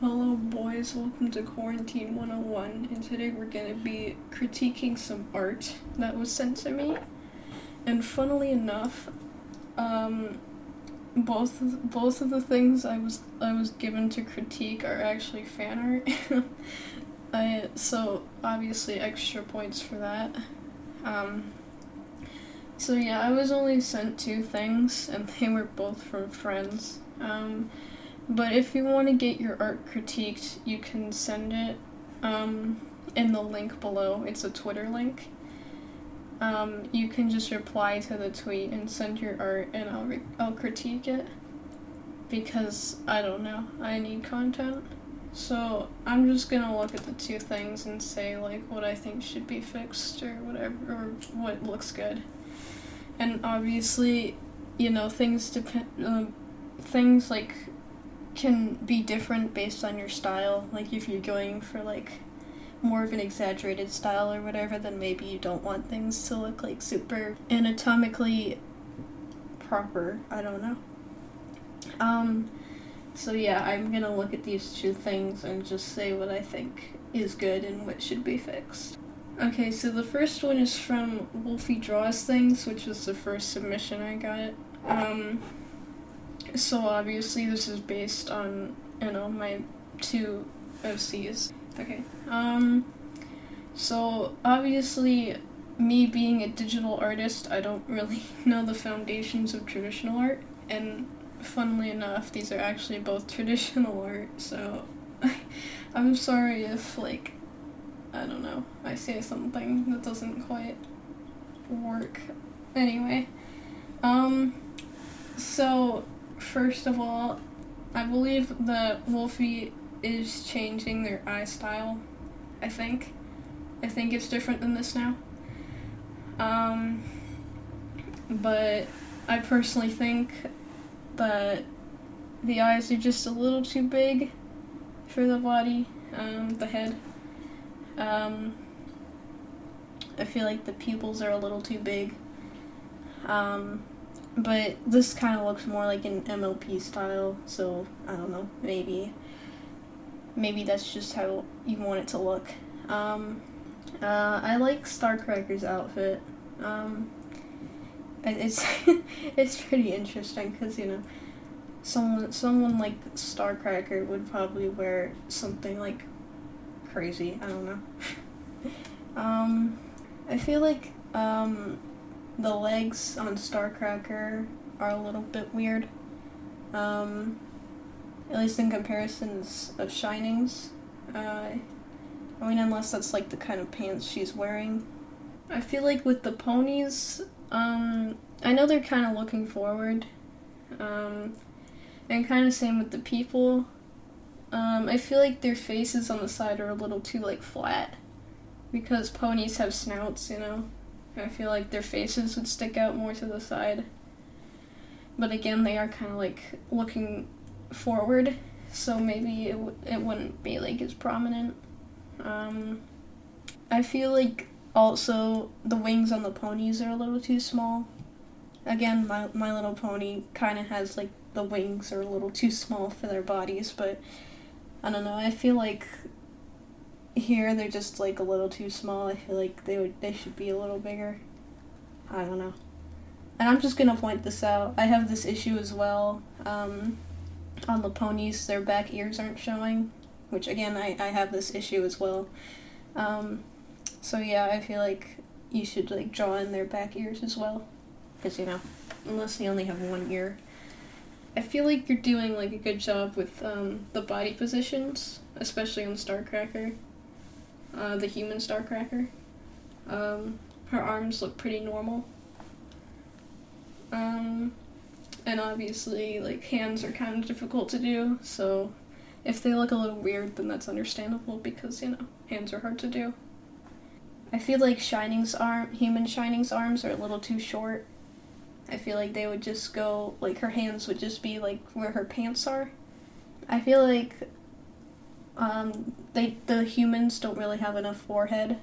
Hello boys, welcome to Quarantine 101, and today we're going to be critiquing some art that was sent to me. And funnily enough, both of the things I was given to critique are actually fan art. So obviously extra points for that. So yeah, I was only sent two things, and they were both from friends. But if you want to get your art critiqued, you can send it in the link below. It's a Twitter link. You can just reply to the tweet and send your art, and I'll critique it. Because, I don't know, I need content. So I'm just gonna look at the two things and say, like, what I think should be fixed or whatever, or what looks good. And obviously, you know, things like can be different based on your style. Like if you're going for like more of an exaggerated style or whatever, then maybe you don't want things to look like super anatomically proper. I don't know. So yeah, I'm gonna look at these two things and just say what I think is good and what should be fixed. Okay, so the first one is from Wolfie Draws Things, which was the first submission I got. So obviously this is based on, you know, my two OCs. Okay. So obviously me being a digital artist, I don't really know the foundations of traditional art, and funnily enough, these are actually both traditional art, so I'm sorry if, like, I don't know, I say something that doesn't quite work. Anyway, so first of all, I believe that Wolfie is changing their eye style. I think it's different than this now. But I personally think that the eyes are just a little too big for the body, the head. I feel like the pupils are a little too big. But this kind of looks more like an MLP style, so I don't know, maybe that's just how you want it to look. I like Starcracker's outfit. It's it's pretty interesting because, you know, someone like Starcracker would probably wear something like crazy. I don't know. I feel like the legs on Starcracker are a little bit weird. At least in comparisons of Shining's. I mean, unless that's like the kind of pants she's wearing. I feel like with the ponies, I know they're kind of looking forward. And kind of same with the people. I feel like their faces on the side are a little too, like, flat. Because ponies have snouts, you know? I feel like their faces would stick out more to the side. But again, they are kind of, like, looking forward, so maybe it wouldn't be, like, as prominent. I feel like also the wings on the ponies are a little too small. Again, My Little Pony kind of has, like, the wings are a little too small for their bodies, but I don't know, I feel like here they're just, like, a little too small. I feel like they should be a little bigger. I don't know. And I'm just gonna point this out. I have this issue as well. On the ponies, their back ears aren't showing, which again, I have this issue as well. So yeah, I feel like you should, like, draw in their back ears as well. Because, you know, unless they only have one ear. I feel like you're doing, like, a good job with the body positions, especially on Starcracker. The human Starcracker. Her arms look pretty normal. And obviously, like, hands are kind of difficult to do, so if they look a little weird, then that's understandable because, you know, hands are hard to do. I feel like human Shining's arms are a little too short. I feel like they would just go, like, her hands would just be, like, where her pants are. I feel like the humans don't really have enough forehead,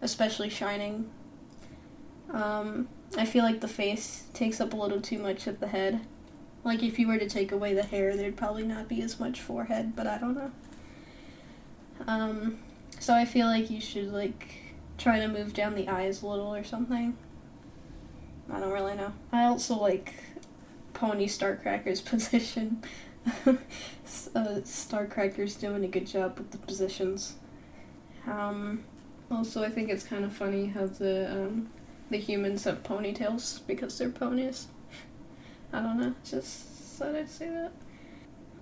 especially Shining. I feel like the face takes up a little too much of the head. Like, if you were to take away the hair, there'd probably not be as much forehead, but I don't know. So I feel like you should, like, try to move down the eyes a little or something. I don't really know. I also like Pony Starcracker's position. Starcracker's doing a good job with the positions. Also, I think it's kind of funny how the humans have ponytails because they're ponies. I don't know, just thought I'd say that.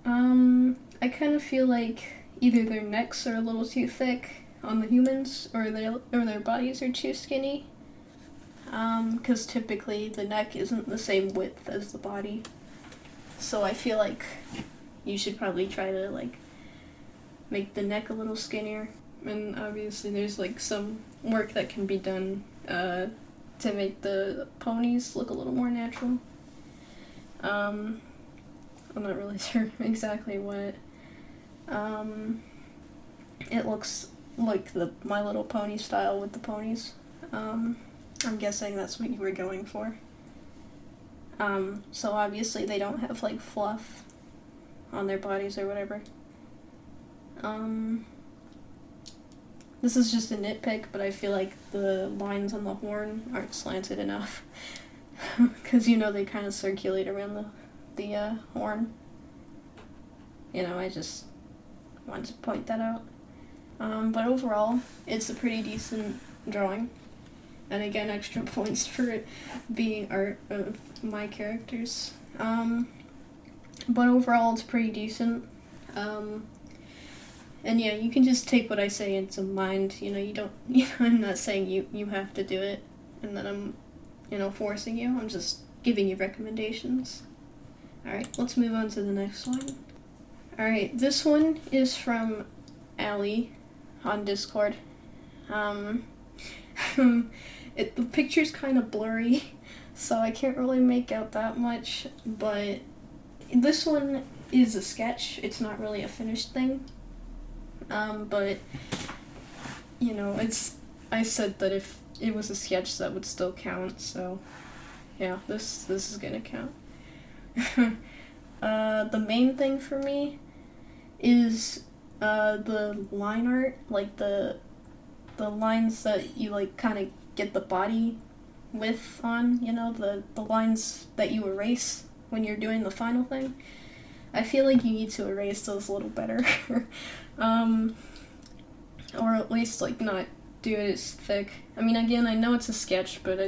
I kind of feel like either their necks are a little too thick on the humans, or their bodies are too skinny. Because typically the neck isn't the same width as the body. So I feel like you should probably try to, like, make the neck a little skinnier. And obviously there's, like, some work that can be done, to make the ponies look a little more natural. I'm not really sure exactly what. It looks like the My Little Pony style with the ponies. I'm guessing that's what you were going for. So obviously they don't have, like, fluff on their bodies or whatever. This is just a nitpick, but I feel like the lines on the horn aren't slanted enough. Because, you know, they kind of circulate around the horn. You know, I just wanted to point that out. But overall, it's a pretty decent drawing. And again, extra points for it being art of my characters. But overall, it's pretty decent. And yeah, you can just take what I say into mind. You know, you don't. I'm not saying you have to do it, and that I'm, forcing you. I'm just giving you recommendations. All right, let's move on to the next one. All right, this one is from Allie on Discord. The picture's kind of blurry, so I can't really make out that much, but this one is a sketch. It's not really a finished thing. But, I said that if it was a sketch, that would still count, so, yeah, this is gonna count. The main thing for me is, the line art, like, the lines that you, like, kind of get the body width on, the lines that you erase when you're doing the final thing. I feel like you need to erase those a little better. Or at least, like, not do it as thick. I mean, again, I know it's a sketch, but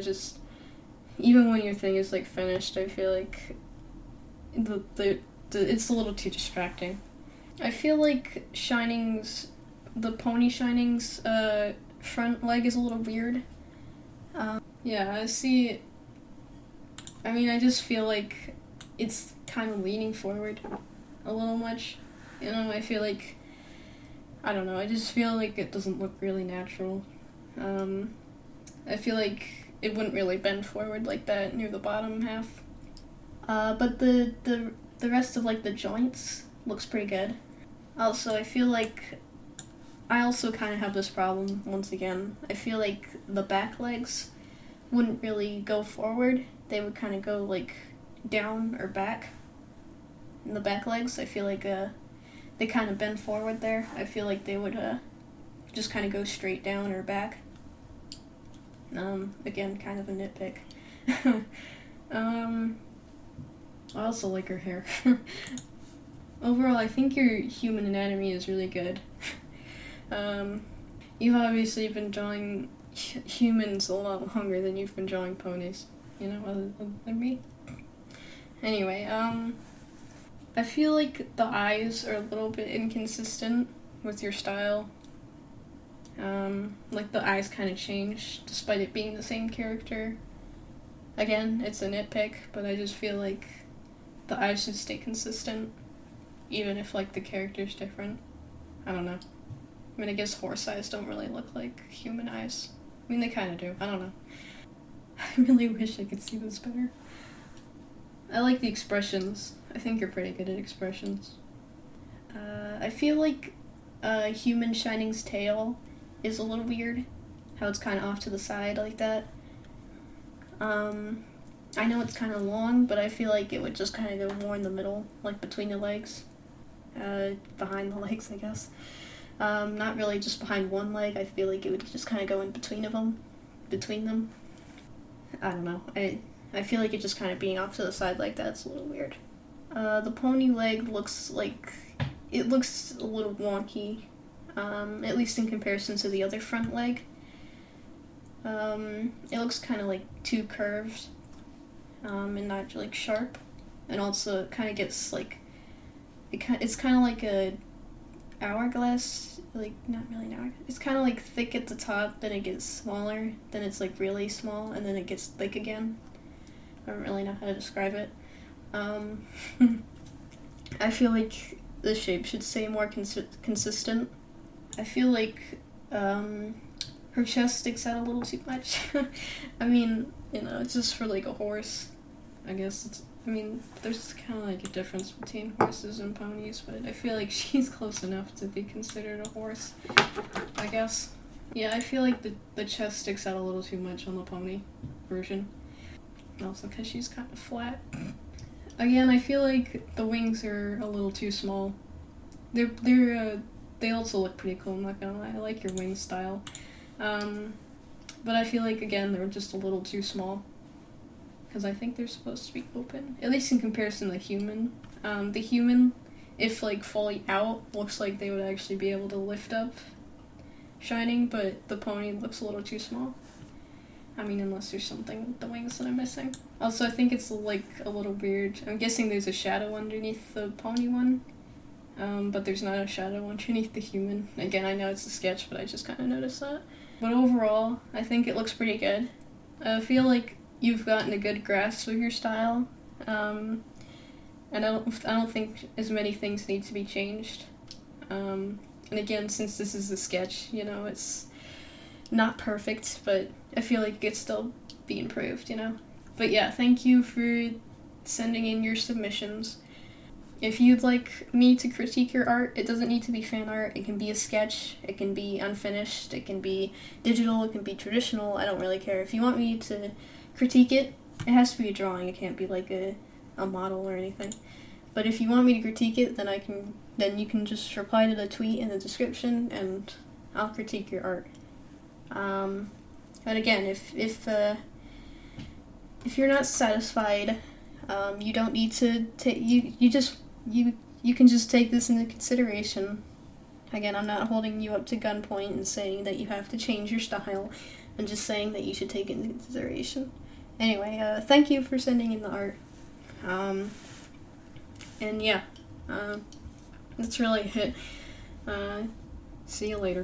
even when your thing is, like, finished, I feel like it's a little too distracting. I feel like the Pony Shining's, front leg is a little weird. Yeah, I just feel like it's kind of leaning forward a little much. I feel like, I don't know, I just feel like it doesn't look really natural. I feel like it wouldn't really bend forward like that near the bottom half. But the rest of, like, the joints looks pretty good. Also, I feel like I also kind of have this problem once again. I feel like the back legs wouldn't really go forward. They would kind of go, like, down or back. And the back legs, I feel like they kind of bend forward there. I feel like they would just kind of go straight down or back. Again, kind of a nitpick. I also like her hair. Overall, I think your human anatomy is really good. You've obviously been drawing humans a lot longer than you've been drawing ponies, other than me. Anyway, I feel like the eyes are a little bit inconsistent with your style. Like, the eyes kind of change, despite it being the same character. Again, it's a nitpick, but I just feel like the eyes should stay consistent, even if, like, the character's different. I don't know. I mean, I guess horse eyes don't really look like human eyes. I mean, they kind of do. I don't know. I really wish I could see this better. I like the expressions. I think you're pretty good at expressions. I feel like Human Shining's tail is a little weird. How it's kind of off to the side like that. I know it's kind of long, but I feel like it would just kind of go more in the middle, like between the legs. Behind the legs, I guess. Not really just behind one leg. I feel like it would just kind of go in between them. I don't know. I feel like it just kind of being off to the side like that's a little weird. The pony leg looks like it looks a little wonky, at least in comparison to the other front leg. It looks kind of like too curved, and not like sharp, and also it kind of gets like it's kind of like a hourglass, like not really an hourglass. It's kind of like thick at the top, then it gets smaller, then it's like really small, and then it gets thick again. I don't really know how to describe it. I feel like the shape should stay more consistent. I feel like her chest sticks out a little too much. I mean, it's just for like a horse. I guess there's kind of like a difference between horses and ponies, but I feel like she's close enough to be considered a horse, I guess. Yeah, I feel like the chest sticks out a little too much on the pony version. Also because she's kind of flat. Again, I feel like the wings are a little too small. They also look pretty cool, I'm not gonna lie. I like your wing style. But I feel like, again, they're just a little too small. Because I think they're supposed to be open. At least in comparison to the human. The human, if like fully out, looks like they would actually be able to lift up Shining, but the pony looks a little too small. I mean, unless there's something with the wings that I'm missing. Also, I think it's like a little weird. I'm guessing there's a shadow underneath the pony one. But there's not a shadow underneath the human. Again, I know it's a sketch, but I just kind of noticed that. But overall, I think it looks pretty good. I feel like you've gotten a good grasp of your style. And I don't think as many things need to be changed. And again, since this is a sketch, it's not perfect, but I feel like it could still be improved, But yeah, thank you for sending in your submissions. If you'd like me to critique your art, it doesn't need to be fan art. It can be a sketch, it can be unfinished, it can be digital, it can be traditional. I don't really care. If you want me to critique it, it has to be a drawing. It can't be like a model or anything. But if you want me to critique it, then you can just reply to the tweet in the description, and I'll critique your art. But again, if you're not satisfied, you don't need to take you can just take this into consideration. Again, I'm not holding you up to gunpoint and saying that you have to change your style. I'm just saying that you should take it into consideration. Anyway, thank you for sending in the art. And yeah, that's really it. See you later.